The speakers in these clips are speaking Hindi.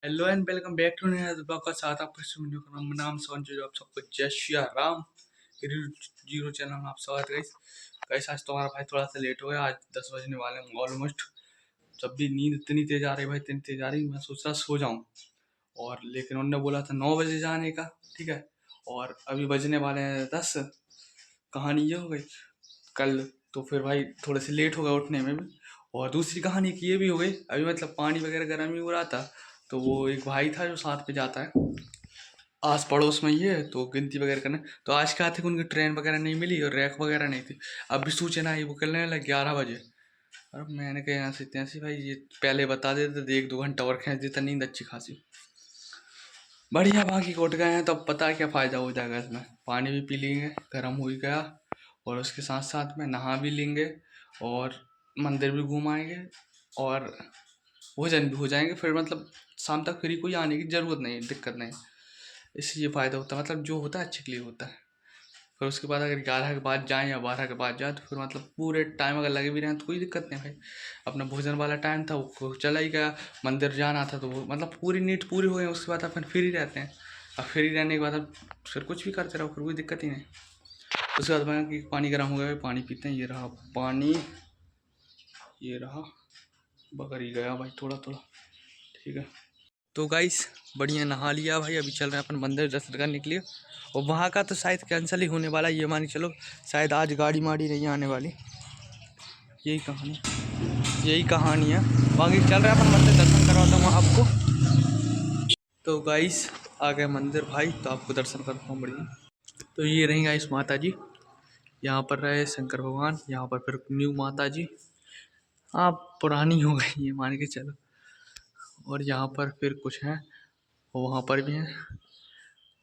Hello and welcome back to नया ब्लॉग का साथ आपका वीडियो का नाम संजय जो आप सबको जय श्री राम जीरो चैनल में आप स्वागत है। गाइस आज तुम्हारा भाई थोड़ा सा लेट हो गया। आज 10 बजने वाले हैं ऑलमोस्ट। जब भी नींद इतनी तेज आ रही है भाई, इतनी तेज आ रही, मैं सोच रहा सो जाऊं, और लेकिन उन्होंने बोला था 9 बजे जाने का, ठीक है। और अभी बजने वाले हैं 10। कहानी ये हो गई कल, तो फिर भाई थोड़े से लेट हो गया उठने में भी। और दूसरी कहानी की ये भी हो गई, अभी मतलब पानी वगैरह गर्म ही हो रहा था, तो वो एक भाई था जो साथ पे जाता है, आस पड़ोस में ही है, तो गिनती वगैरह करना। तो आज क्या थे कि उनकी ट्रेन वगैरह नहीं मिली और रैक वगैरह नहीं थी। अभी सूचना आई वो करने लगे 11 बजे। और मैंने कहा यहाँ से तैसी भाई ये पहले बता देते तो 1-2 घंटा और खींच देता, नींद अच्छी खासी बढ़िया। बाकी उठ गए हैं तो अब पता है क्या फ़ायदा हो जाएगा इसमें। पानी भी पी लेंगे, गर्म हो ही गया, और उसके साथ साथ में नहा भी लेंगे और मंदिर भी घूम आएंगे और भोजन भी हो जाएंगे। फिर मतलब शाम तक फ्री कोई आने की ज़रूरत नहीं, दिक्कत नहीं। इससे ये फ़ायदा होता है, मतलब जो होता है अच्छे के लिए होता है। फिर उसके बाद अगर 11 के बाद जाएँ या 12 के बाद जाएँ तो फिर मतलब पूरे टाइम अगर लगे भी रहें तो कोई दिक्कत नहीं भाई। अपना भोजन वाला टाइम था वो चला ही गया, मंदिर जाना था तो वो मतलब पूरी नीड पूरी हो गई। उसके बाद अपन फ्री रहते हैं, और फ्री रहने के बाद अब फिर कुछ भी करते रहो, फिर कोई दिक्कत ही नहीं। उसके बाद मैं कि पानी गर्म हो गया, पानी पीते हैं। ये रहा पानी, ये रहा, बगर ही गया भाई थोड़ा थोड़ा, ठीक है। तो गाइस बढ़िया नहा लिया भाई, अभी चल रहे हैं अपन मंदिर दर्शन करने के लिए। और वहाँ का तो शायद कैंसिल ही होने वाला, ये मान के चलो शायद आज गाड़ी माड़ी नहीं आने वाली। यही कहानी, यही कहानी है। बाकी चल रहे हैं अपन मंदिर दर्शन करवाता हूँ आपको। तो गाइस आ गए मंदिर भाई, तो आपको दर्शन करता हूँ बढ़िया। तो ये रही गाइस माता जी, यहाँ पर रहे शंकर भगवान, यहाँ पर फिर न्यू माता जी, हाँ पुरानी हो गई ये मान के चलो। और यहाँ पर फिर कुछ हैं, वहाँ पर भी हैं।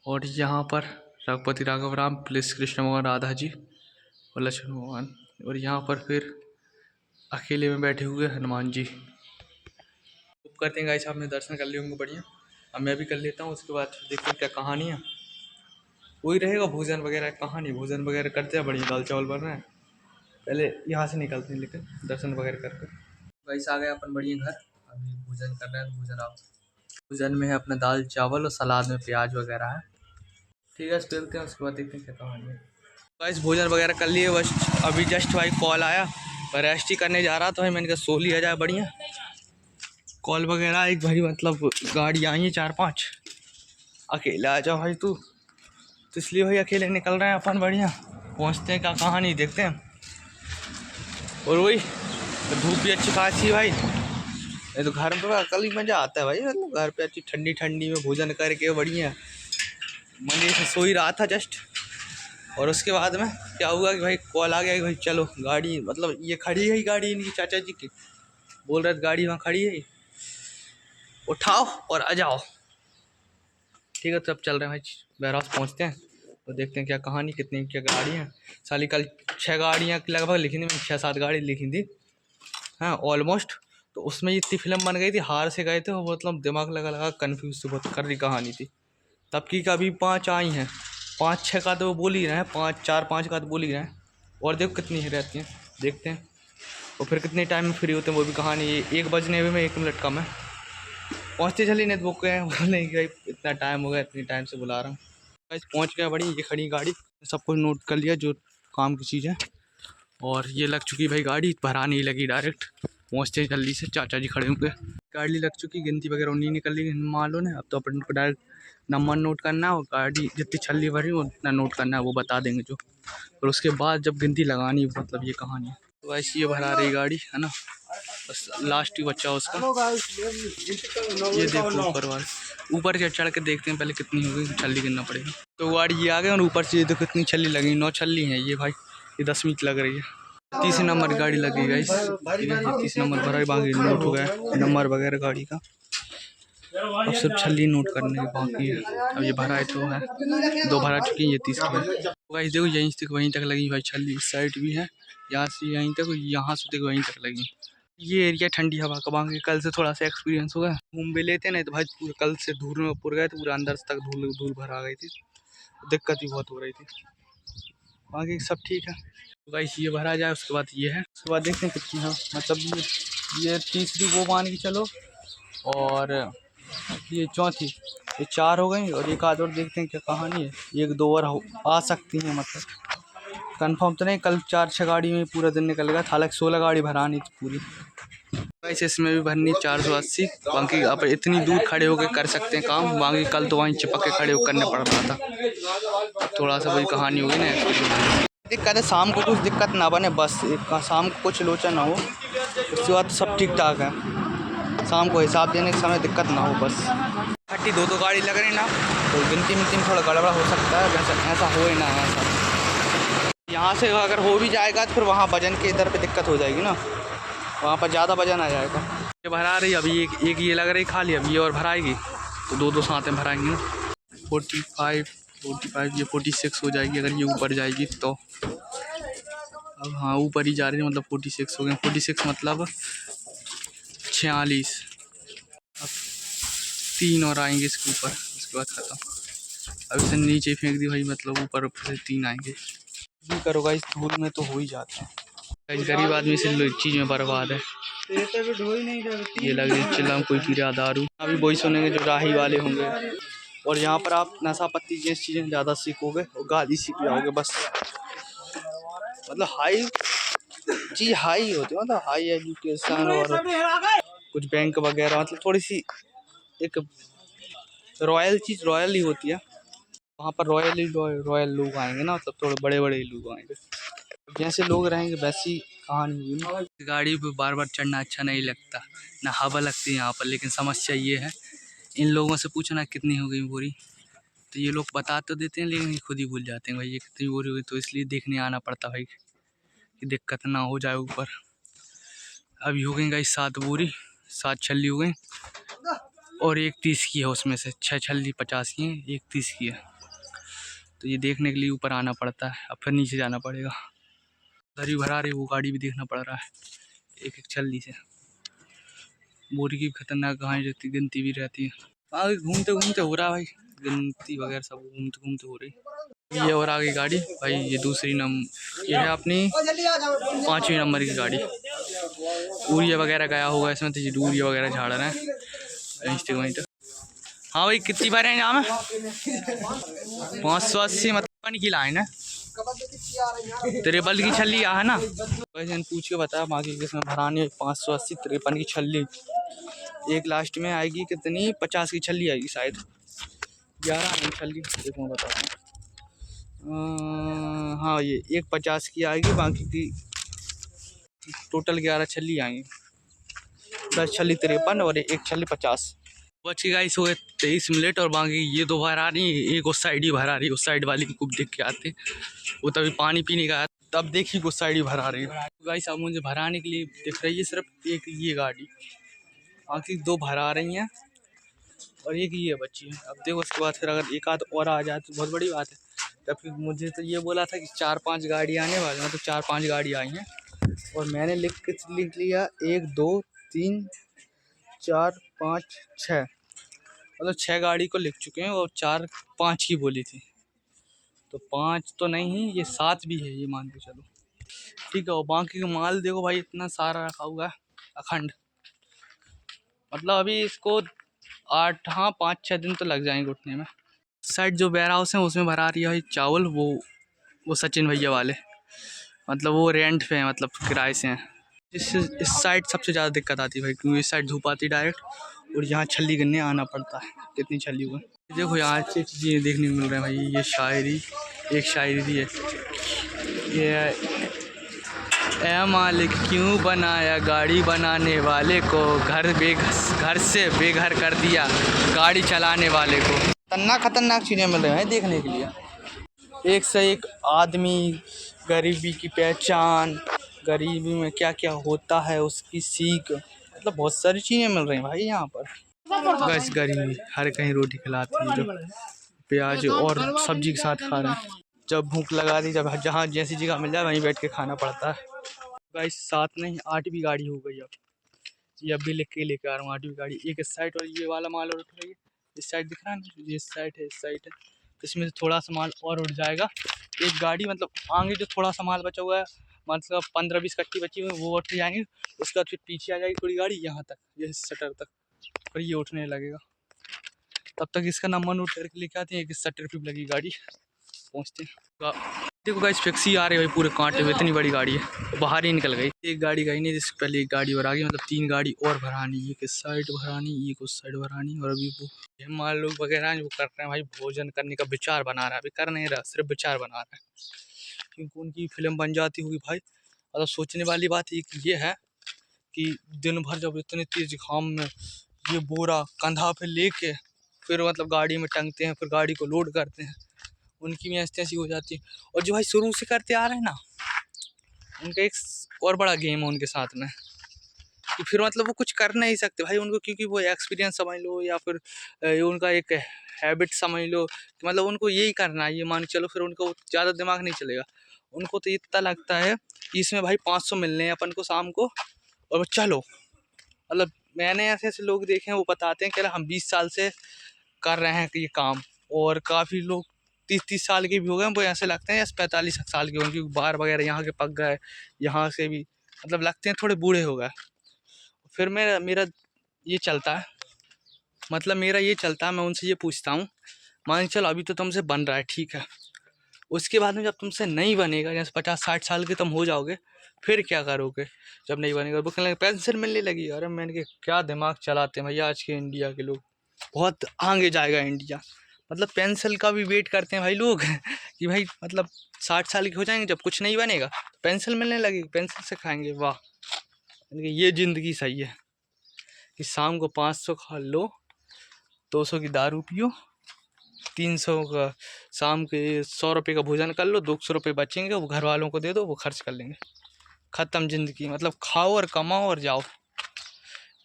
और यहाँ पर रघुपति राघव राम प्लस कृष्ण भगवान राधा जी और लक्ष्मण भगवान। और यहाँ पर फिर अकेले में बैठे हुए हनुमान जी। खूब करते हैं गाइस, आपने दर्शन कर लिए होंगे बढ़िया। अब मैं भी कर लेता हूँ, उसके बाद देखते हैं क्या कहानी है। वही रहेगा भोजन वगैरह कहानी, भोजन वगैरह करते हैं बढ़िया, दाल चावल बन रहे हैं। पहले यहाँ से निकलते हैं लेकिन दर्शन वगैरह करके। गाइस आ गए अपन बढ़िया घर, अभी भोजन कर रहे हैं। तो भोजन आप भोजन में है अपना दाल चावल और सलाद में प्याज वगैरह है, ठीक है। देखते हैं उसके बाद देखते हैं क्या कहानी है। गाइस भोजन वगैरह कर लिए, बस अभी जस्ट भाई कॉल आया, पर रेस्ट ही करने जा रहा था भाई। मैंने कहा सो लिया जाए बढ़िया। कॉल वगैरह एक भाई मतलब गाड़ी आई है 4-5, अकेला आ जाओ भाई तू, तो इसलिए भाई अकेले निकल रहे हैं अपन बढ़िया। पहुँचते हैं क्या कहानी देखते हैं। और वही धूप भी अच्छी खासी है भाई। ये तो घर पे कल ही मज़ा आता है भाई, मतलब घर पे अच्छी ठंडी ठंडी में भोजन करके बढ़िया। मंदिर से सो ही रहा था जस्ट, और उसके बाद में क्या हुआ कि भाई कॉल आ गया कि भाई चलो गाड़ी, मतलब ये खड़ी है ही गाड़ी इनकी चाचा जी की, बोल रहे थे गाड़ी वहाँ खड़ी है, उठाओ और आ जाओ। ठीक है, तो अब चल रहे हैं भाई बैराज पहुँचते हैं, तो देखते हैं क्या कहानी, कितनी क्या गाड़ी हैं। साली कल 6 गाड़ियाँ लगभग लिखी थी मैंने, 6-7 गाड़ी लिखी थी, हाँ ऑलमोस्ट। तो उसमें इतनी फिल्म बन गई थी, हार से गए थे वो, मतलब दिमाग लगा लगा कन्फ्यूज से बहुत कर रही कहानी थी। तब की का अभी 5 आई हैं, 5-6 का तो वो बोल ही रहे हैं, 5-4-5 का तो बोल ही रहे हैं। और देखो कितनी ही रहती हैं, देखते हैं। और फिर कितने टाइम में फ्री होते हैं वो भी कहानी। 1 बजने में 1 मिनट कम है, पहुँचते चले नहीं तो वो कहें बोले कि भाई इतना टाइम हो गया, इतनी टाइम से बुला रहा हूँ। बस पहुँच गया बड़ी, ये खड़ी गाड़ी, सब कुछ नोट कर लिया जो काम की चीज़ है। और ये लग चुकी भाई गाड़ी, भरा नहीं लगी, डायरेक्ट पहुँचते जल्दी से, चाचा जी खड़े होंगे। गाड़ी लग चुकी, गिनती वगैरह उन्हीं निकल ली मालूम है। अब तो अपन को डायरेक्ट नंबर नोट करना है, और गाड़ी जितनी छल्ली भरी वो उतना नोट करना है, वो बता देंगे जो। और उसके बाद जब गिनती लगानी, मतलब ये कहानी है। तो ऐसी ये भरा रही गाड़ी है ना, बस लास्ट ही बच्चा उसका। ये देखो ऊपर वाले, ऊपर से चढ़ के देखते हैं पहले कितनी हो गई, छल्ली गिनना पड़ेगा। तो गाड़ी ये आ गई, और ऊपर से ये देखो कितनी छल्ली लगी, 9 छल्ली हैं ये भाई, ये 10वीं लग रही है। 30 नंबर की गाड़ी लगी गाइस, ठीक है। 30 नंबर भरा, बाकी नोट हो गया नंबर वगैरह गाड़ी का। अब सिर्फ छल्ली नोट करने की बाकी है। अब ये भरा है तो है, 2 भरा चुकी है, ये 30 है। तो गाइस देखो यहीं से वहीं तक लगी भाई छल्ली, इस साइड भी है, यहाँ से यहीं तक, यहाँ से देखो वहीं तक लगी। ये एरिया ठंडी हवा का, बाकी कल से थोड़ा सा एक्सपीरियंस हो गया। घूम भी लेते नहीं तो भाई पूरे कल से धूल में पुर गए, तो पूरे अंदर तक धूल धूल भर आ गई थी, दिक्कत ही बहुत हो रही थी। बाकी सब ठीक है। तो गाइस ये भरा जाए, उसके बाद ये है, उसके बाद देखते हैं कितनी है, मतलब ये तीसरी वो मान के चलो। और ये चौथी, ये 4 हो गई और एक आध और देखते हैं क्या कहानी है। 1-2 और आ सकती हैं, मतलब कंफर्म तो नहीं। कल 4-6 गाड़ी में पूरा दिन निकल गया, हालांकि 16 गाड़ी भरानी थी पूरी। वैसे इसमें भी भरनी 480। बाकी आप इतनी दूर खड़े होकर कर सकते हैं काम, बाकी कल तो वहीं चिपक के खड़े होकर करना पड़ रहा था। थोड़ा सा वही कहानी होगी ना। दिक्कत है शाम को कुछ दिक्कत ना बने, बस शाम को कुछ लोचा ना हो, उसके बाद सब ठीक ठाक है। शाम को हिसाब देने के समय दिक्कत ना हो बस। 32 गाड़ी लग रही ना, तो गिनती में थोड़ा गड़बड़ा हो सकता है, वैसे ऐसा हो ही ना ऐसा। यहाँ से अगर हो भी जाएगा तो फिर वहाँ वजन के इधर पे दिक्कत हो जाएगी ना, वहाँ पर ज़्यादा वजन आ जाएगा। ये भरा रही अभी एक ये लग रही खाली, अब ये और भराएगी तो 2-2 साथ में भराएंगे ना। 45 ये 46 हो जाएगी अगर ये ऊपर जाएगी तो। अब हाँ ऊपर ही जा रही है, मतलब 46 हो गए। 46 मतलब 46। अब 3 और आएंगे इसके ऊपर, उसके बाद ख़त्म। अब इसे नीचे फेंक दी भाई, मतलब ऊपर से 3 आएंगे। भी करो गाइस, धूल में तो हो ही जाता है। गरीब आदमी से चीज़ में बर्बाद है। ये लग रही चिल्ला कोई पी रहा दारू। अभी वही सुनेंगे जो राही वाले होंगे। और यहाँ पर आप नशा पत्ती जैसी चीज़ें ज़्यादा सीखोगे और गाली सीख जाओगे बस। मतलब हाई चीज़ हाई होती है, मतलब हाई एजुकेशन और कुछ बैंक वगैरह, मतलब थोड़ी सी एक रॉयल चीज़ रॉयल ही होती है। वहाँ पर रॉयल लोग आएंगे ना, मतलब थोड़े बड़े बड़े लोग आएंगे। जैसे लोग रहेंगे वैसी कहानी होगी। गाड़ी पे बार बार चढ़ना अच्छा नहीं लगता, ना हवा लगती है यहाँ पर। लेकिन समस्या ये है, इन लोगों से पूछना कितनी हो गई बोरी, तो ये लोग बता तो देते हैं लेकिन खुद ही भूल जाते हैं भाई ये कितनी बोरी हुई। तो इसलिए देखने आना पड़ता भाई कि दिक्कत ना हो जाए ऊपर। अभी हो गई 7 बोरी, 7 छल्ली हो गई और 1 30 की है। उसमें से 6 छल्ली 50 की है, 1 30 की है। तो ये देखने के लिए ऊपर आना पड़ता है, अब फिर नीचे जाना पड़ेगा। दरी भरा रही वो गाड़ी भी देखना पड़ रहा है, एक छल्ली से। बोरी की खतरनाक कहानी रहती, गिनती भी रहती है। आगे घूमते घूमते हो रहा भाई, गिनती वगैरह सब घूमते घूमते हो रही। ये और आगे गाड़ी भाई, ये दूसरी ये है अपनी 5वीं नंबर की गाड़ी। यूरिया वगैरह गया होगा इसमें, तो यूरिया वगैरह झाड़ रहे हैं वहीं तक। हाँ भाई कितनी बार है यहाँ में? 580 मतलब की लाइन है। तिरपन की छल्ली है ना, वैसे पूछ के बता। बाकी किसमें भरानी 580 53 की छल्ली। एक लास्ट में आएगी कितनी, 50 की छल्ली आएगी शायद, 11 नहीं छल्ली एक मैं बताता हूँ। हाँ ये एक 50 की आएगी, बाकी की टोटल 11 छल्ली आएंगी। 10 छल्ली 53 और एक छल्ली 50। बची गाइस हो गए 23 मिनट और बाकी ये 2 भरा रही, एक उस साइड ही भरा रही। उस साइड वाली को देख के आते, वो तभी पानी पीने का तब देखी उस साइड ही भरा रही है। गाइस अब मुझे भराने के लिए दिख रही है सिर्फ एक ये गाड़ी, बाकी 2 भरा रही हैं और एक ये बची है। अब देखो उसके बाद फिर अगर एक आध और आ जाए तो बहुत बड़ी बात है। तब फिर मुझे तो ये बोला था कि 4-5 गाड़ी आने वाली हैं, तो 4-5 गाड़ी आई हैं और मैंने लिख लिया 1 2 3 4 5 6, मतलब 6 गाड़ी को लिख चुके हैं और 4-5 की बोली थी, तो 5 तो नहीं ये 7 भी है, ये मान के चलो ठीक है। और बाकी का माल देखो भाई इतना सारा रखा हुआ है अखंड, मतलब अभी इसको 5-6 दिन तो लग जाएंगे उठने में। साइड जो वेयर हाउस है उसमें भरा रही है भाई चावल, वो सचिन भैया वाले, मतलब वो रेंट पे हैं, मतलब किराए से हैं। इस साइड सबसे ज़्यादा दिक्कत आती है भाई, क्योंकि इस साइड धूप आती है डायरेक्ट और यहाँ छल्ली करने आना पड़ता है। कितनी छल्ली हुई देखो, यहाँ अच्छी चीज़ें देखने को मिल रही है भाई। ये शायरी, एक शायरी दी है, ये ऐ मालिक क्यों बनाया गाड़ी बनाने वाले को, घर से बेघर कर दिया गाड़ी चलाने वाले को। खतरनाक चीज़ें मिल रही हैं देखने के लिए, एक से एक आदमी, गरीबी की पहचान, गरीबी में क्या क्या होता है उसकी सीख, मतलब बहुत सारी चीज़ें मिल रही हैं भाई यहाँ पर। बस गरीबी हर कहीं रोटी खिलाती है, जो प्याज और सब्जी के साथ खा रहे हैं। जब भूख लगा दी, जब जहाँ जैसी जगह मिल जाए वहीं बैठ के खाना पड़ता है। गाइस 7 नहीं 8वीं गाड़ी हो गई अब, ये अब भी लेके आ रहा हूँ 8वीं गाड़ी। एक इस साइड और ये वाला माल और उठ रही है, इस साइड दिख रहा है ना, ये इस साइड है, इस साइड है, तो इसमें से थोड़ा सा माल और उठ जाएगा। एक गाड़ी मतलब आगे जो थोड़ा सा माल बचा हुआ है, मतलब 15-20 कट्टी बची हुई है, वो उठ जाएंगे। उसके बाद फिर पीछे आ जाएगी थोड़ी गाड़ी यहाँ तक, ये शटर तक, फिर ये उठने लगेगा। तब तक इसका नंबर नोट करके लेके आते हैं, एक इसका ट्रिप लगी गाड़ी, पहुँचते हैं। देखो गाइस फिक्सी आ रही है भाई, पूरे कांटे में, इतनी बड़ी गाड़ी है, बाहर ही निकल गई। एक गाड़ी गई नहीं, जिससे पहले एक गाड़ी और आ गई, मतलब 3 गाड़ी और भरानी, एक इस साइड भरानी, एक उस साइड भरानी। और अभी वो हिमाल लोग वगैरह जो कर रहे हैं भाई, भोजन करने का विचार बना रहा है, अभी कर नहीं रहा, सिर्फ विचार बना रहा है, क्योंकि उनकी फिल्म बन जाती होगी भाई। मतलब सोचने वाली बात ये है कि दिन भर जब इतने तेज घाम में ये बोरा कंधा पे लेके फिर मतलब गाड़ी में टंगते हैं, फिर गाड़ी को लोड करते हैं, उनकी भी ऐसी हो जाती है। और जो भाई शुरू से करते आ रहे हैं ना, उनका एक और बड़ा गेम है उनके साथ में, कि फिर मतलब वो कुछ कर नहीं सकते भाई उनको, क्योंकि वो एक्सपीरियंस समझ लो या फिर उनका एक हैबिट समझ लो कि मतलब उनको यही करना है, ये मान के चलो, फिर उनको ज़्यादा दिमाग नहीं चलेगा। उनको तो इतना लगता है कि इसमें भाई 500 मिलने हैं अपन को शाम को, और वो चलो। मतलब मैंने ऐसे ऐसे लोग देखे हैं, वो बताते हैं कि हम 20 साल से कर रहे हैं कि ये काम, और काफ़ी लोग 30-30 साल के भी हो गए, वो ऐसे लगते हैं जैसे 45 साल के, उनकी बार वगैरह यहाँ के पक गए, यहाँ से भी मतलब लगते हैं थोड़े बूढ़े हो गए। फिर मेरा ये चलता है, मतलब मेरा ये चलता है, मैं उनसे ये पूछता हूँ, मान के चलो अभी तो तुमसे बन रहा है, ठीक है, उसके बाद में जब तुमसे नहीं बनेगा, जैसे 50-60 साल के तुम हो जाओगे, फिर क्या करोगे जब नहीं बनेगा? वो कहने लगे पेंशन मिलने लगी। अरे मैंने कहा क्या दिमाग चलाते हैं भैया आज के इंडिया के लोग, बहुत आगे जाएगा इंडिया। मतलब पेंशन का भी वेट करते हैं भाई लोग कि भाई मतलब 60 साल के हो जाएंगे, जब कुछ नहीं बनेगा पेंशन मिलने लगेगी, पेंशन से खाएंगे। वाह, ये ज़िंदगी सही है कि शाम को 500 खा लो, 200 की दारू पियो, 300 का शाम के 100 रुपये का भोजन कर लो, 200 रुपये बचेंगे वो घर वालों को दे दो, वो खर्च कर लेंगे, ख़त्म ज़िंदगी। मतलब खाओ और कमाओ और जाओ,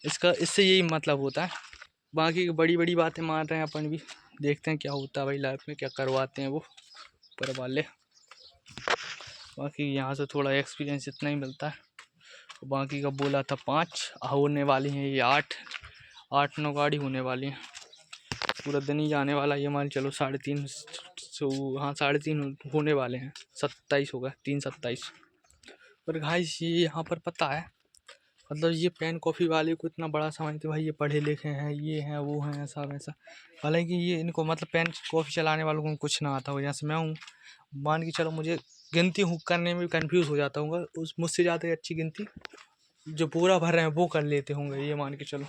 इससे यही मतलब होता है। बाकी बड़ी बड़ी बातें मान रहे हैं अपन भी, देखते हैं क्या होता है भाई लाइफ में, क्या करवाते हैं वो ऊपर वाले। बाकी यहाँ से थोड़ा एक्सपीरियंस इतना ही मिलता है। बाकी का बोला था 5, होने वाली हैं ये 8-9 गाड़ी होने वाली हैं, पूरा दिन ही जाने वाला। ये मान चलो 3:30 हाँ 3:30 होने वाले हैं, 27 होगा, 3:27। पर गाइस ये यहाँ पर पता है, मतलब ये पेन कॉफ़ी वाले को इतना बड़ा समझते भाई, ये पढ़े लिखे हैं, ये हैं वो हैं, ऐसा वैसा। हालांकि ये इनको मतलब पेन कॉफ़ी चलाने वालों को कुछ ना आता हो, जैसे मैं हूँ, मान के चलो मुझे गिनती हूँ करने में कंफ्यूज हो जाता हूँ, उस मुझसे ज़्यादा अच्छी गिनती जो पूरा भर रहे हैं वो कर लेते होंगे, ये मान के चलो।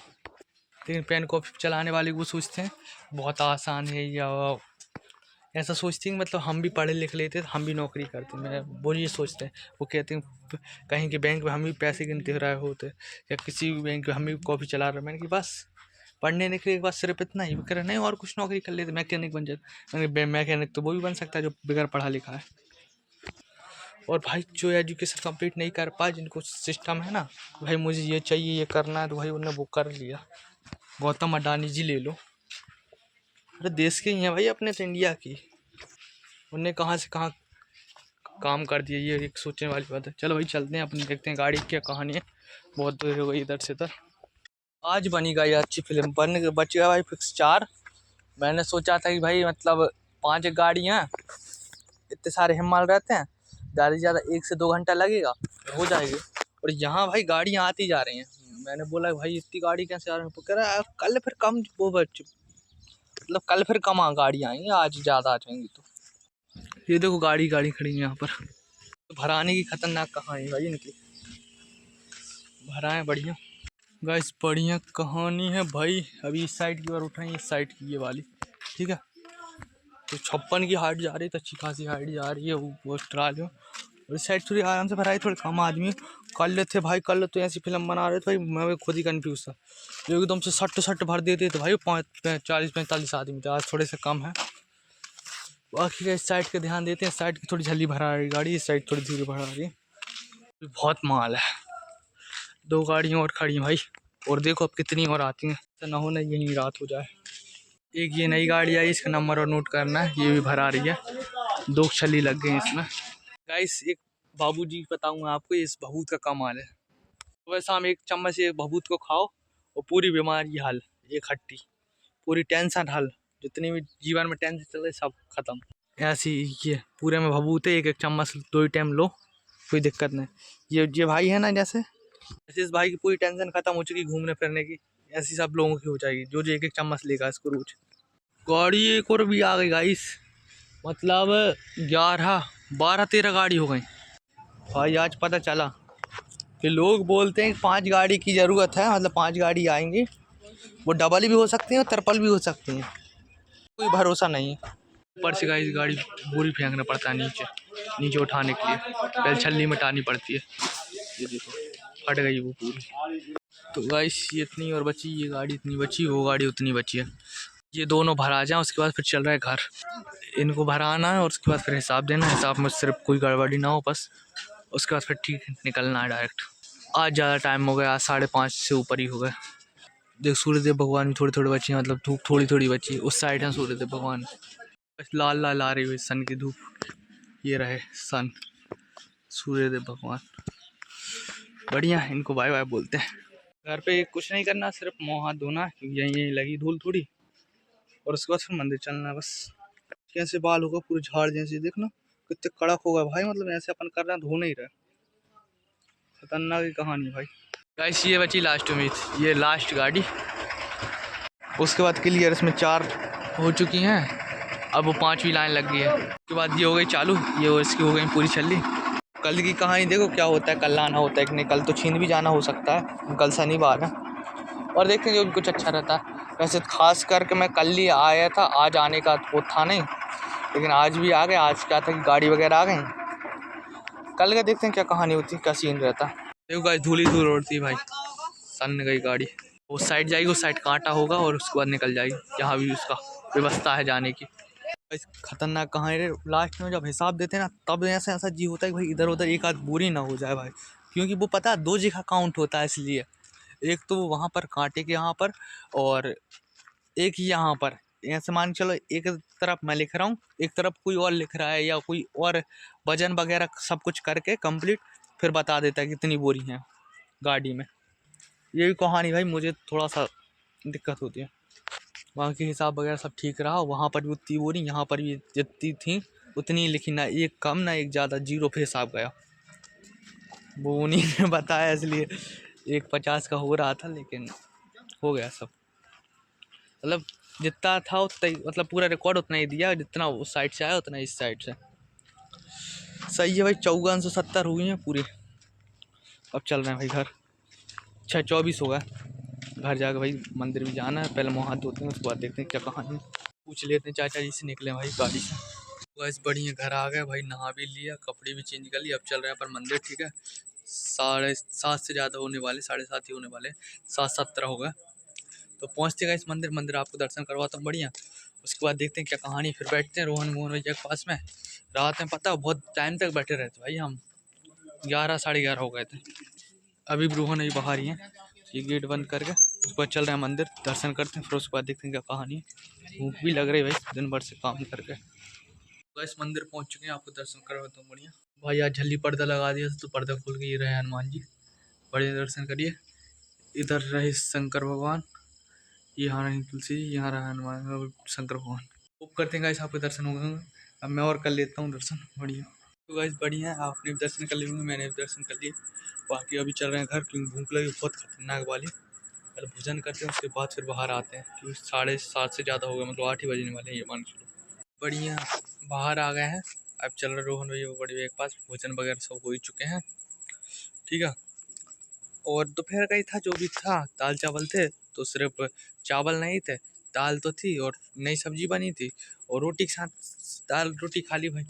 लेकिन पेन कॉफ़ी चलाने वाले वो सोचते हैं बहुत आसान है, या ऐसा सोचते हैं मतलब हम भी पढ़े लिख लेते तो हम भी नौकरी करते। मैं वो ये सोचते हैं, वो कहते हैं कहीं के बैंक में हम भी पैसे गिनते रहे होते, या किसी भी बैंक में हम भी कॉफ़ी चला रहे। मैंने कि बस पढ़ने लिखने के बाद सिर्फ इतना ही कह रहे, नहीं और कुछ नौकरी कर लेते, मैकेनिक बन जाते। मैंने मैकेनिक तो वो भी बन सकता है जो बगैर पढ़ा लिखा है। और भाई जो एजुकेशन कंप्लीट नहीं कर पाए, जिनको सिस्टम है ना भाई मुझे ये चाहिए ये करना है, तो भाई उन्होंने वो कर लिया। गौतम अडानी जी ले लो, अरे देश के ही हैं भाई, अपने तो इंडिया की, उनने कहाँ से कहाँ काम कर दिया, ये एक सोचने वाली बात है। चलो भाई चलते हैं अपने, देखते हैं गाड़ी की क्या कहानी है, बहुत दूर हो गई इधर से इधर। आज बनी गई अच्छी फिल्म, बनने के बच गया भाई फिक्स 4। मैंने सोचा था कि भाई मतलब 5 गाड़ियाँ, इतने सारे हिमाल रहते हैं, ज़्यादा से ज़्यादा 1 से 2 घंटा लगेगा, हो जाएगी। और यहाँ भाई गाड़ियाँ आती जा रही हैं, मैंने बोला भाई इतनी गाड़ी कैसे आ रही है, कह रहा है कल फिर कम वो मतलब कल फिर कम गाड़ियाँ आएंगी, आज ज़्यादा आ जाएंगी। तो ये देखो गाड़ी खड़ी है यहाँ पर, तो भराने की खतरनाक कहानी भाई इनकी, भराएं बढ़िया। गाइस बढ़िया कहानी है भाई। अभी इस साइड की ओर उठाएं, इस साइड की ये वाली, ठीक है। तो 56 की हाइट जा रही है, तो अच्छी खासी हाइट जा रही है वो ट्राली में। और इस साइड थोड़ी आराम से भराई, थोड़े कम आदमी कल थे भाई, कल तो ऐसी फिल्म बना रहे थे भाई, मैं खुद ही कन्फ्यूज था, जो एकदम से सट भर देते तो भाई 40-45 आदमी थे, आज थोड़े से कम है। बाकी का इस साइड का ध्यान देते हैं, इस साइड की थोड़ी जल्दी भरा रही गाड़ी, इस साइड थोड़ी धीरे भरा रही है। बहुत माल है, 2 गाड़ियाँ और खड़ी हैं भाई, और देखो अब कितनी और आती हैं, तो ना हो ना यही रात हो जाए। एक ये नई गाड़ी आई, इसका नंबर और नोट करना है, ये भी भरा रही है, 2 छली लग गई इसमें। गाइस एक बाबूजी बताऊंगा आपको, इस भभूत का कमाल है। सुबह शाम 1 चम्मच ये भभूत को खाओ और पूरी बीमारी हल, एक हट्टी, पूरी टेंशन हल, जितनी भी जीवन में टेंशन चल रही सब खत्म। ऐसी ये पूरे में भभूत है, 1-1 चम्मच 2 ही टाइम लो, कोई दिक्कत नहीं। ये भाई है ना, जैसे इस भाई की पूरी टेंशन खत्म हो चुकी घूमने फिरने की, ऐसी सब लोगों की हो जाएगी जो 1-1 चम्मच लेगा इसको रोज। गाड़ी एक और भी आ गई गाइस, मतलब 11 12 13 गाड़ी हो गई भाई। आज पता चला कि लोग बोलते हैं कि 5 गाड़ी की ज़रूरत है, मतलब 5 गाड़ी आएंगी। वो डबल भी हो सकती हैं और ट्रिपल भी हो सकती हैं, कोई भरोसा नहीं है। ऊपर से गाइस गाड़ी पूरी फेंकना पड़ता है नीचे, नीचे उठाने के लिए पहले छल्ली मिटानी पड़ती है। ये देखो फट गई वो पूरी। तो गाइस ये इतनी और बची, ये गाड़ी इतनी बची, वो गाड़ी उतनी बची है। ये दोनों भरा जाए उसके बाद फिर चल रहा है घर। इनको भराना है और उसके बाद फिर हिसाब देना है। हिसाब में सिर्फ कोई गड़बड़ी ना हो बस, उसके बाद फिर ठीक निकलना है डायरेक्ट। आज ज़्यादा टाइम हो गया, आज 5:30 से ऊपर ही हो गया। देख सूर्यदेव भगवान भी थोड़ी थोड़ी बची हैं, मतलब धूप थोड़ी थोड़ी बची है। उस साइड है सूर्यदेव भगवान, बस लाल लाल आ रही हुई सन की धूप। ये रहे सन, सूर्यदेव भगवान बढ़िया। इनको बाय बाय बोलते हैं। घर पे कुछ नहीं करना, सिर्फ मुँह हाथ धोना, क्योंकि यहीं यहीं लगी धूल थोड़ी, और उसके बाद फिर मंदिर चलना है बस। कैसे बाल होगा पूरे झाड़ जैसे, देखना कितने कड़क होगा भाई, मतलब ऐसे अपन कर रहे हैं धो नहीं रहे। खतरनाक ही कहानी भाई। गाइस ये बची लास्ट उम्मीद, ये लास्ट गाड़ी, उसके बाद क्लियर। इसमें 4 हो चुकी हैं, अब वो 5वीं लाइन लग गई है। उसके बाद ये हो गई चालू, ये इसकी हो गई पूरी छल्ली। कल की कहानी देखो क्या होता है, कल आना होता है कि नहीं, कल तो छीन भी जाना हो सकता है, कल शनिवार है। और देखते हैं जो भी कुछ अच्छा रहता है। वैसे खास करके मैं कल ही आया था, आज आने का वो था नहीं, लेकिन आज भी आ गए। आज क्या था कि गाड़ी वगैरह आ गई। कल का देखते हैं क्या कहानी होती है, क्या सीन रहता है। देखो गाइस धूल ही धूल उड़ती है भाई, सन गई गाड़ी। उस साइड जाएगी, उस साइड कांटा होगा और उसके बाद निकल जाएगी, जहाँ भी उसका व्यवस्था है जाने की। खतरनाक कहानी रे। लास्ट में जब हिसाब देते हैं ना, तब ऐसा ऐसा जी होता है कि भाई इधर उधर एक आध बोरी ना हो जाए भाई, क्योंकि वो पता है 2 जगह काउंट होता है। इसलिए एक तो वहाँ पर कांटे के यहाँ पर, और एक यहाँ पर। ऐसे मान के चलो एक तरफ मैं लिख रहा हूँ, एक तरफ कोई और लिख रहा है, या कोई और वजन वगैरह सब कुछ करके कंप्लीट फिर बता देता है कितनी बोरी हैं गाड़ी में। ये भी कहानी भाई मुझे थोड़ा सा दिक्कत होती है। बाकी हिसाब वगैरह सब ठीक रहा, वहाँ पर भी उतनी बोरी, यहाँ पर भी जितनी थी उतनी लिखी, ना एक कम ना एक ज़्यादा, 0 पे हिसाब गया। वो उन्हीं ने बताया, इसलिए 150 का हो रहा था, लेकिन हो गया सब। मतलब जितना था उतना ही, मतलब पूरा रिकॉर्ड उतना ही दिया, जितना उस साइड से आया उतना इस साइड से। सही है भाई, 5470 हुई हैं पूरी। अब चल रहे हैं भाई घर। 6:24 हो गया, घर जाकर भाई मंदिर भी जाना है। पहले मुँह हाथ धोते हैं, उसके बाद देखते हैं क्या कहानी। पूछ लेते हैं चाचा जी से, निकले भाई गाड़ी से। बस बढ़िया घर आ गए भाई, नहा भी लिया, कपड़े भी चेंज कर लिए। अब चल रहे हैं पर मंदिर, ठीक है। 7:30 से ज़्यादा होने वाले, 7:30 ही होने वाले, 7:17 हो गए। तो पहुँचते गए इस मंदिर, मंदिर आपको दर्शन करवाता हूँ बढ़िया। उसके बाद देखते हैं क्या कहानी, फिर बैठते हैं रोहन मोहन भैया के पास में। रात में पता बहुत टाइम तक बैठे रहते भाई हम, 11 11:30 हो गए थे। अभी भी रोहन नहीं बाहर ही हैं, ये गेट बंद करके। उसके बाद चल रहे हैं मंदिर, दर्शन करते हैं, फिर उसके बाद देखते हैं क्या कहानी है। भूख भी लग रही है भाई दिन भर से काम करके। इस मंदिर पहुंच चुके हैं, आपको दर्शन करवाता हूँ बढ़िया। भाई आज झल्ली पर्दा लगा दिया तो पर्दा खोल के ये रहे हनुमान जी, बढ़िया दर्शन करिए। इधर रहे शंकर भगवान, यहाँ रही तुलसी जी, यहाँ रहा हनुमान शंकर भगवान। खूब करते हैं गाइस, आपके दर्शन हो गए। अब मैं और कर लेता हूँ दर्शन बढ़िया। तो गाइस बढ़िया है, आपने भी दर्शन कर लिए होंगे, मैंने भी दर्शन कर लिए। बाकी अभी चल रहे हैं घर, क्योंकि भूख लगी बहुत खतरनाक वाली। पहले भोजन करते हैं, उसके बाद फिर बाहर आते हैं, क्योंकि 7:30 से ज़्यादा हो गया, मतलब 8 ही बजने वाले हैं ये मान चलो। बढ़िया बाहर आ गए हैं। अब चल रहे रोहन भैया बड़ी भैया के पास, भोजन वगैरह सब हो ही चुके हैं, ठीक है। और दोपहर का ही था जो भी था, दाल चावल थे, तो सिर्फ चावल नहीं थे, दाल तो थी और नई सब्जी बनी थी, और रोटी के साथ दाल रोटी खा ली भाई।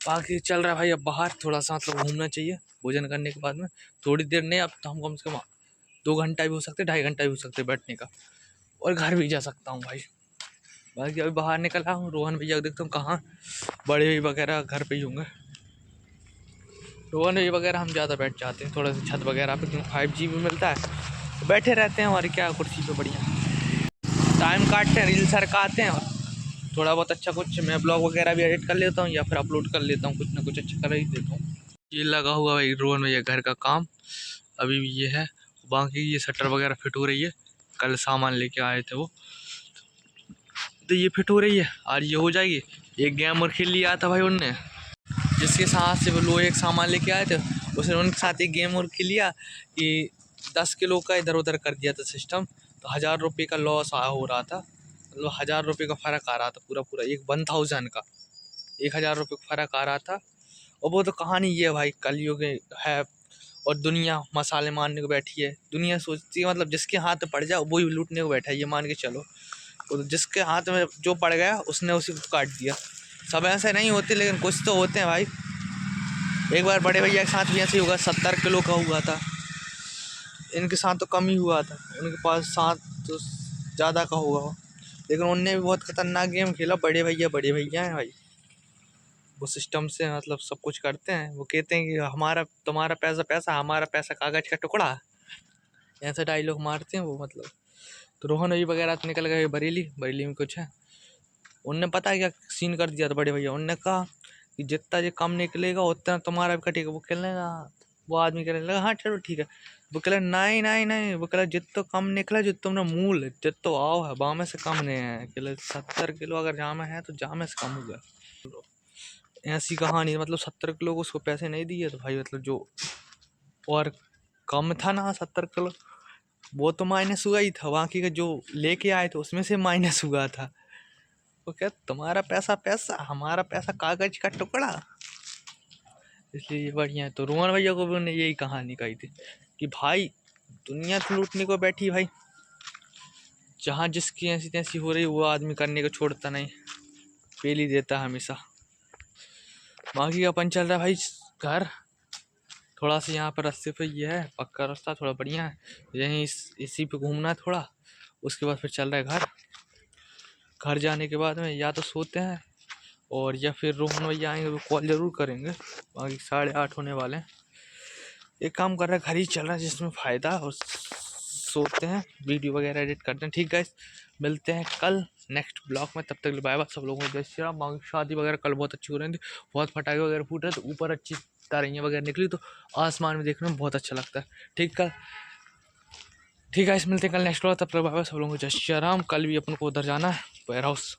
बाकी चल रहा है भाई, अब बाहर थोड़ा सा मतलब घूमना चाहिए भोजन करने के बाद में। थोड़ी देर नहीं, अब तो हम कम से कम 2 घंटा भी हो सकते, 2.5 घंटा भी हो सकते बैठने का, और घर भी जा सकता हूँ भाई। बाकी अभी बाहर निकला हूँ, रोहन भैया को देखता हूँ कहाँ, बड़े भाई वगैरह घर पे ही होंगे। रोहन भैया वगैरह हम ज़्यादा बैठ जाते हैं थोड़ा सा छत वगैरह पे, क्योंकि 5G भी मिलता है, तो बैठे रहते हैं और क्या, कुर्सी पे बढ़िया टाइम काटते हैं, रील सरकाते हैं, और थोड़ा बहुत अच्छा कुछ मैं ब्लॉग वगैरह भी एडिट कर लेता हूँ, या फिर अपलोड कर लेता हूँ, कुछ ना कुछ अच्छा कर ही देता हूँ। ये लगा हुआ भाई रोहन भैया घर का काम, अभी भी ये है। बाकी ये शटर वगैरह फिट हो रही है, कल सामान लेके आए थे वो, तो ये फिट हो रही है, आज ये हो जाएगी। एक गेम और खेल लिया था भाई उनने, जिसके साथ से वो लोग एक सामान लेके आए थे, उसने उनके साथ एक गेम और खेल लिया कि 10 किलो का इधर उधर कर दिया था सिस्टम, तो 1000 रुपये का लॉस हो रहा था। मतलब 1000 रुपये का फ़र्क आ रहा था, पूरा पूरा एक 1000 का 1000 रुपये का फ़र्क आ रहा था। और वो तो कहानी ये है भाई, कलयुग है और दुनिया मसाले मारने को बैठी है। दुनिया सोचती है मतलब जिसके हाथ में पड़ जाए वही लूटने को बैठा है, ये मान के चलो। तो जिसके हाथ में जो पड़ गया उसने उसी को काट दिया। सब ऐसे नहीं होते लेकिन कुछ तो होते हैं भाई। एक बार बड़े भैया के साथ भी ऐसे ही हुआ, 70 किलो का हुआ था। इनके साथ तो कम ही हुआ था, उनके पास साथ तो ज़्यादा का होगा, लेकिन उनने भी बहुत खतरनाक गेम खेला। बड़े भैया हैं भाई, वो सिस्टम से मतलब सब कुछ करते हैं। वो कहते हैं कि हमारा तुम्हारा पैसा पैसा, हमारा पैसा कागज का टुकड़ा, ऐसे डायलॉग मारते हैं वो मतलब। तो रोहन भाई वगैरह तो निकल गए बरेली में कुछ है। उनने पता है क्या सीन कर दिया था बड़े भैया, उनने कहा कि जितना ये कम निकलेगा उतना तुम्हारा भी कटेगा। वो कहने लगा, वो आदमी कहने लगा हाँ चलो ठीक है। वो कह नहीं नहीं नहीं, वो कह जितना कम निकला जो तुमने मूल जितना आओ है बामे से कम नहीं है। कह 70 किलो अगर जामे है तो जामे से कम हुआ। ऐसी कहानी, मतलब 70 किलो को उसको पैसे नहीं दिए तो भाई मतलब जो और कम था ना 70 किलो, वो तो माइनस हुआ ही था। बाकी का जो लेके आए थे उसमें से माइनस हुआ था। वो क्या तुम्हारा पैसा पैसा, हमारा पैसा कागज का टुकड़ा, इसलिए ये बढ़िया है। तो रोहन भैया को भी उन्होंने यही कहानी कही थी कि भाई दुनिया तो लूटने को बैठी भाई, जहाँ जिसकी ऐसी तैसी हो रही वो आदमी करने को छोड़ता नहीं, पेल ही देता है हमेशा। बाकी अपन चल रहा है भाई घर, थोड़ा सा यहाँ पर रास्ते पे ये है पक्का रास्ता, थोड़ा बढ़िया है, यहीं इसी पे घूमना है थोड़ा। उसके बाद फिर चल रहा है घर जाने के बाद में या तो सोते हैं और या फिर रोहन भैया आएंगे वो कॉल जरूर करेंगे। बाकी 8:30 होने वाले हैं। एक काम कर रहा है घर ही चल रहा है जिसमें फ़ायदा, और सोते हैं वीडियो वगैरह एडिट करते हैं। ठीक है, मिलते हैं कल नेक्स्ट ब्लॉग में, तब तक बाय बाय सब लोगों को। जय श्री राम। बाकी शादी वगैरह कल बहुत अच्छी हो रही थी, बहुत पटाखे वगैरह फूट रहे तो ऊपर अच्छी तारियाँ वगैरह निकली तो आसमान में देखने में बहुत अच्छा लगता है। ठीक है, मिलते हैं कल नेक्स्ट ब्लॉग, तब तक बाय बाय सब लोगों को। जय श्री राम। कल भी अपन को उधर जाना है वेयर हाउस।